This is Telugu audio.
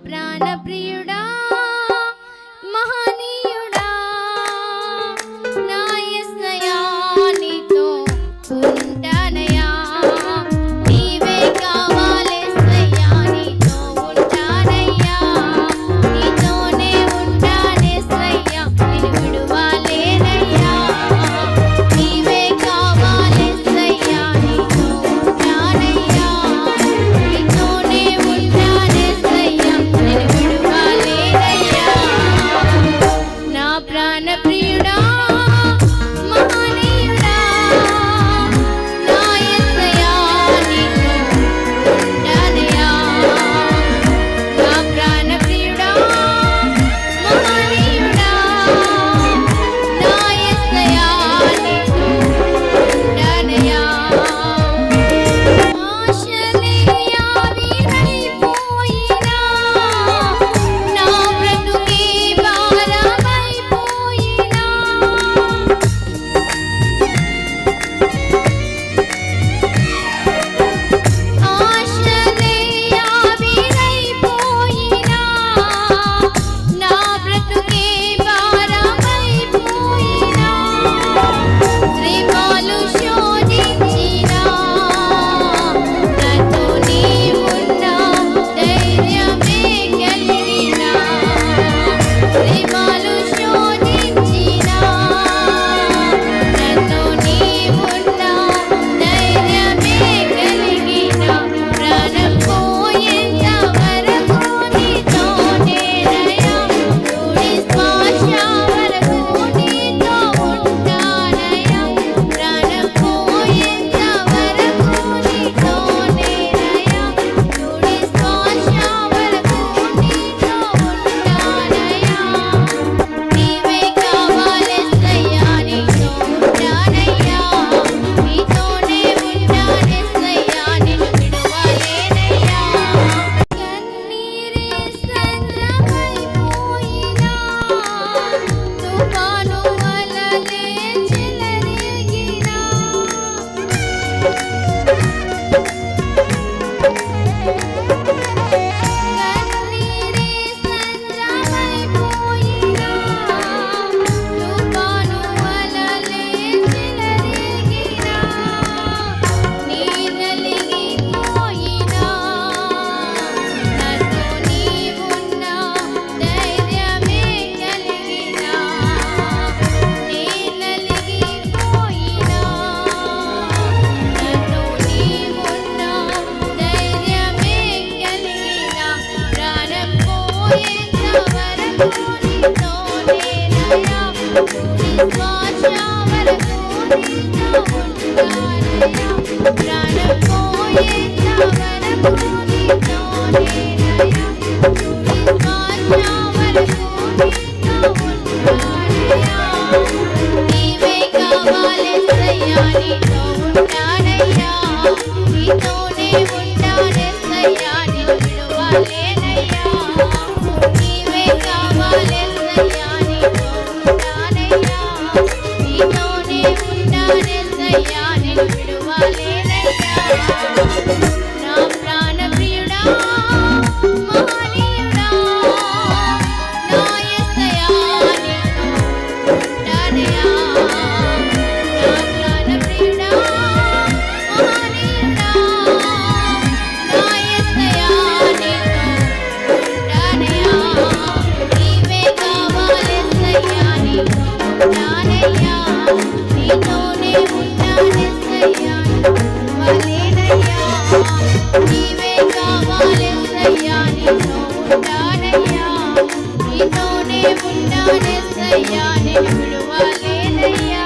ప్రాణ ప్రియుడా మహనీయుడా నా యేసయ్యా నీతో ఉంటానయ్యా నీవే కావాలేసయ్యా నీతో ఉంటానయ్యా నీతోనే ఉంటానేసయ్యా నిన్ను విడువలేనయ్యా నీవే కావాలేసయ్యా నీతో ఉంటానయ్యా నీతోనే ఉంటానేసయ్యా నిన్ను విడువలేనయ్యా నా ప్రాణ ప్రియుడా మహనీయుడా నా యేసయ్యా నీతో ఉంటానయ్యా నా ప్రాణ ప్రియుడా మహనీయుడా నా యేసయ్యా నీతో ఉంటానయ్యా ఆశలే ఆవిరైపోయినా నా బ్రతుకే భారమైపోయినా ఆశలే ఆవిరైపోయినా నా బ్రతుకే భారమైపోయినా శ్రీమాలు శోధించినా నాతో నీవున్నా ధైర్యమే కలిగినా శ్రీమాలు శోధించినా నాతో నీవున్నా ధైర్యమే కలిగినా ప్రాణం పోయేంత వరకు నీతోనేనయ్యా తుది శ్వాస వరకు నీతో ఉంటానయ్యా ప్రాణం పోయేంత వరకు నీతోనేనయ్యా తుది శ్వాస వరకు నీతో ఉంటానయ్యా నీవే కావాలేసయ్యా నీతో ఉంటానయ్యా నీతోనే ఉంటానేసయ్యా నిన్ను విడువలేనయ్యా కన్నీరే సంద్రమైపోయినా తుఫాను అలలే చెలరేగినా కన్నీరే సంద్రమైపోయినా తుఫాను అలలే చెలరేగినా నీ నలిగిపోయినా నాతో నీవున్నా ధైర్యమే కలిగినా నీ నలిగిపోయినా నాతో నీవున్నా ధైర్యమే కలిగినా ప్రాణం పోయేంత వరకు నీతోనేనయ్యా తుది శ్వాస వరకు నీతో ఉంటానయ్యా ప్రాణం పోయేంత వరకు నీతోనేనయ్యా తుది శ్వాస వరకు నీతో ఉంటానయ్యా నీవే కావాలేసయ్యా నీతో ఉంటానయ్యా నీతోనే ఉంటానేసయ్యా నిన్ను విడువలేనయ్యా నీవే కావాలేసయ్యా నీతో ఉంటానయ్యా నీతోనే ఉంటానేసయ్యా నిన్ను విడువలేనయ్యా నా ప్రాణ ప్రియుడా మహనీయుడా నా యేసయ్యా నీతో ఉంటానయ్యా నా ప్రాణ ప్రియుడా మహనీయుడా నా యేసయ్యా నీతో ఉంటానయ్యా నీవే కావాలేసయ్యా నీతో ఉంటానయ్యా నీతోనే ఉంటానేసయ్యా వలేనయ్యా నీవే కావాలేసయ్యా నీతో ఉంటానయ్యా నీతోనే ఉంటానేసయ్యా నిన్ను విడువలేనయ్యా